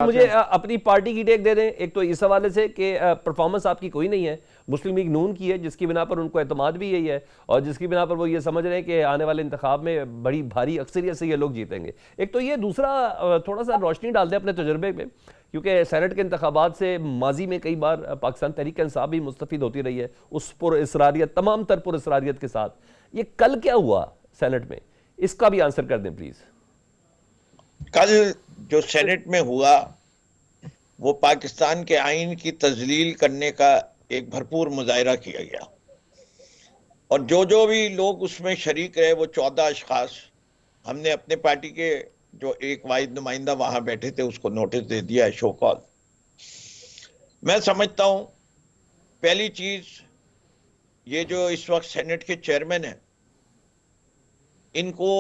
مجھے اپنی پارٹی کی ٹیک دے دیں ایک تو اس حوالے سے کہ پرفارمنس آپ کی کوئی نہیں ہے، مسلم لیگ نون کی ہے جس کی بنا پر ان کو اعتماد بھی یہی ہے اور جس کی بنا پر وہ یہ سمجھ رہے ہیں کہ آنے والے انتخاب میں بڑی بھاری اکثریت سے یہ لوگ جیتیں گے۔ ایک تو یہ دوسرا تھوڑا سا روشنی ڈال دیں اپنے تجربے میں، کیونکہ سینٹ کے انتخابات سے ماضی میں کئی بار پاکستان تحریک انصاف بھی مستفید ہوتی رہی ہے اس پر اصراریت، تمام تر پر اصراریت کے ساتھ۔ یہ کل کیا ہوا سینٹ میں، اس کا بھی آنسر کر دیں پلیز۔ کل جو سینٹ میں ہوا وہ پاکستان کے آئین کی تذلیل کرنے کا ایک بھرپور مظاہرہ کیا گیا، اور جو بھی لوگ اس میں شریک رہے وہ 14 اشخاص، ہم نے اپنے پارٹی کے جو ایک واحد نمائندہ وہاں بیٹھے تھے اس کو نوٹس دے دیا ہے، شو کال۔ میں سمجھتا ہوں پہلی چیز یہ جو اس وقت سینٹ کے چیئرمین ہیں ان کو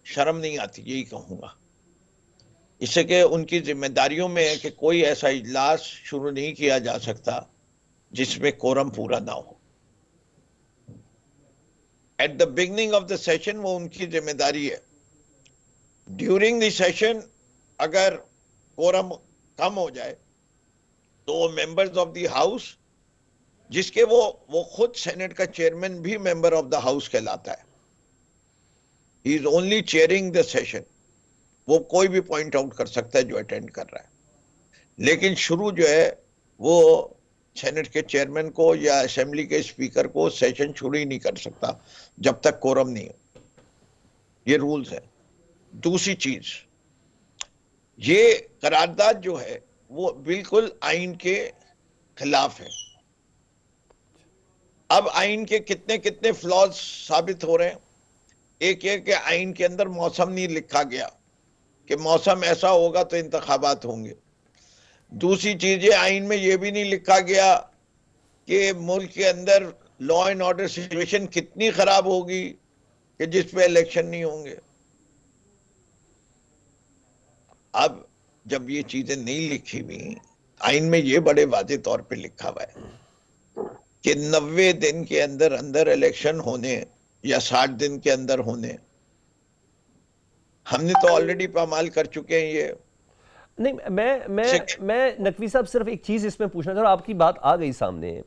شرم نہیں آتی، یہی کہوں گا، اس سے کہ ان کی ذمہ داریوں میں ہے کہ کوئی ایسا اجلاس شروع نہیں کیا جا سکتا جس میں کورم پورا نہ ہو۔ At the beginning of the session وہ ان کی ذمہ داری ہے، ڈیورنگ دی سیشن اگر کورم کم ہو جائے تو وہ ممبرز آف دی ہاؤس، جس کے وہ خود سینٹ کا چیئرمین بھی ممبر آف دا ہاؤس کہلاتا ہے، he is only chairing the session, وہ کوئی بھی پوائنٹ آؤٹ کر سکتا ہے جو اٹینڈ کر رہا ہے، لیکن شروع جو ہے وہ سینٹ کے چیئرمین کو یا اسمبلی کے اسپیکر کو سیشن شروع ہی نہیں کر سکتا جب تک کورم نہیں ہو، یہ رولز ہے۔ دوسری چیز، یہ قرارداد جو ہے وہ بالکل آئین کے خلاف ہے۔ اب آئین کے کتنے کتنے فلاز ثابت ہو رہے ہیں۔ ایک یہ کہ آئین کے اندر موسم نہیں لکھا گیا کہ موسم ایسا ہوگا تو انتخابات ہوں گے۔ دوسری چیز یہ آئین میں یہ بھی نہیں لکھا گیا کہ ملک کے اندر لا اینڈ آرڈر سچویشن کتنی خراب ہوگی کہ جس پہ الیکشن نہیں ہوں گے۔ اب جب یہ چیزیں نہیں لکھی ہوئی، آئین میں یہ بڑے واضح طور پہ لکھا ہوا ہے کہ 90 دن کے اندر اندر الیکشن ہونے یا 60 دن کے اندر ہونے، ہم نے تو آلریڈی پامال کر چکے ہیں یہ۔ نہیں، میں نقوی صاحب صرف ایک چیز اس میں پوچھنا چاہ رہا ہوں، آپ کی بات آ گئی سامنے۔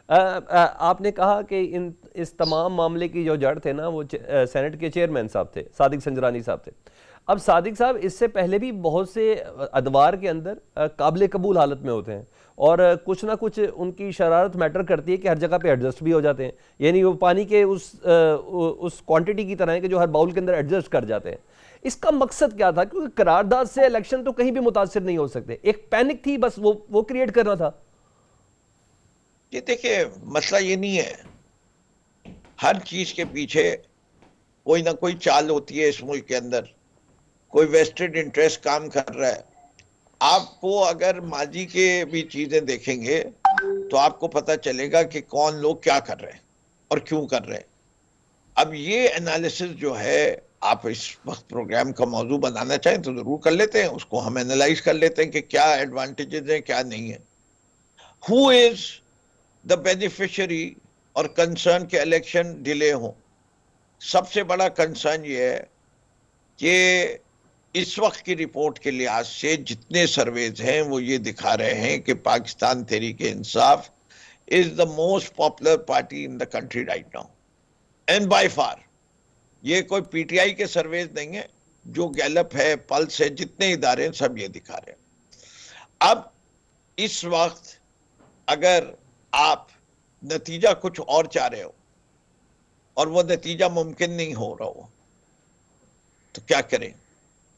آپ نے کہا کہ اس تمام معاملے کی جو جڑ تھے نا وہ سینٹ کے چیئرمین صاحب تھے، صادق سنجرانی صاحب تھے۔ اب صادق صاحب اس سے پہلے بھی بہت سے ادوار کے اندر قابل قبول حالت میں ہوتے ہیں اور کچھ نہ کچھ ان کی شرارت میٹر کرتی ہے کہ ہر جگہ پہ ایڈجسٹ بھی ہو جاتے ہیں، یعنی وہ پانی کے اس کوانٹٹی کی طرح ہے کہ جو ہر باؤل کے اندر ایڈجسٹ کر جاتے ہیں۔ اس کا مقصد کیا تھا؟ کیونکہ قرارداد سے الیکشن تو کہیں بھی متاثر نہیں ہو سکتے، ایک پینک تھی بس وہ کریٹ کرنا تھا۔ یہ دیکھیں مسئلہ یہ نہیں ہے، ہر چیز کے پیچھے کوئی نہ کوئی چال ہوتی ہے اس ملک کے اندر، کوئی ویسٹڈ انٹرسٹ کام کر رہا ہے۔ آپ کو اگر ماضی کے بھی چیزیں دیکھیں گے تو آپ کو پتہ چلے گا کہ کون لوگ کیا کر رہے ہیں اور کیوں کر رہے ہیں۔ اب یہ انالیسس جو ہے آپ اس وقت پروگرام کا موضوع بنانا چاہیں تو ضرور کر لیتے ہیں، اس کو ہم انالائز کر لیتے ہیں کہ کیا ایڈوانٹیجز ہیں کیا نہیں ہیں۔ ہو از دا بینیفیشری اور کنسرن کے الیکشن ڈیلے ہوں۔ سب سے بڑا کنسرن یہ ہے کہ اس وقت کی رپورٹ کے لحاظ سے جتنے سرویز ہیں وہ یہ دکھا رہے ہیں کہ Pakistan Tehreek Insaf is the most popular party in the country right now and by far. یہ کوئی پی ٹی آئی کے سرویز نہیں ہے، جو گیلپ ہے، پلس ہے، جتنے ادارے ہیں سب یہ دکھا رہے ہیں۔ اب اس وقت اگر آپ نتیجہ کچھ اور چاہ رہے ہو اور وہ نتیجہ ممکن نہیں ہو رہا ہو تو کیا کریں؟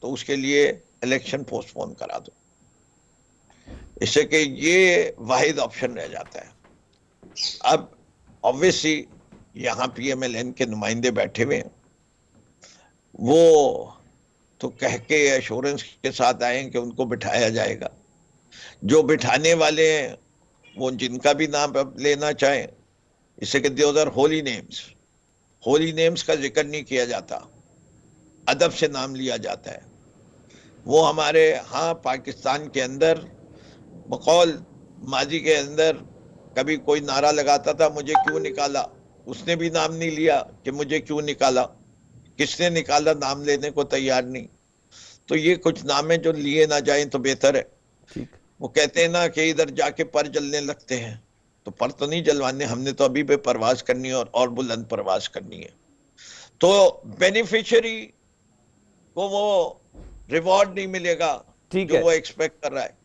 تو اس کے لیے الیکشن پوسٹ پون کرا دو، اس سے کہ یہ واحد آپشن رہ جاتا ہے۔ اب obviously یہاں پی ایم ایل این کے نمائندے بیٹھے ہوئے ہیں، وہ تو کہہ کے ایشورنس کے ساتھ آئے ہیں کہ ان کو بٹھایا جائے گا۔ جو بٹھانے والے ہیں وہ جن کا بھی نام لینا چاہیں، اس سے کہ these are holy names, holy names کا ذکر نہیں کیا جاتا، ادب سے نام لیا جاتا ہے۔ وہ ہمارے ہاں پاکستان کے اندر بقول ماضی کے اندر کبھی کوئی نعرہ لگاتا تھا مجھے کیوں نکالا، اس نے بھی نام نہیں لیا کہ مجھے کیوں نکالا، کس نے نکالا نام لینے کو تیار نہیں۔ تو یہ کچھ نامے جو لیے نہ جائیں تو بہتر ہے. ٹھیک. وہ کہتے ہیں نا کہ ادھر جا کے پر جلنے لگتے ہیں, تو پر تو نہیں جلوانے, ہم نے تو ابھی بھی پرواز کرنی ہے اور بلند پرواز کرنی ہے. تو بینیفیشری کو وہ ریوارڈ نہیں ملے گا ٹھیک جو ہے. وہ ایکسپیکٹ کر رہا ہے.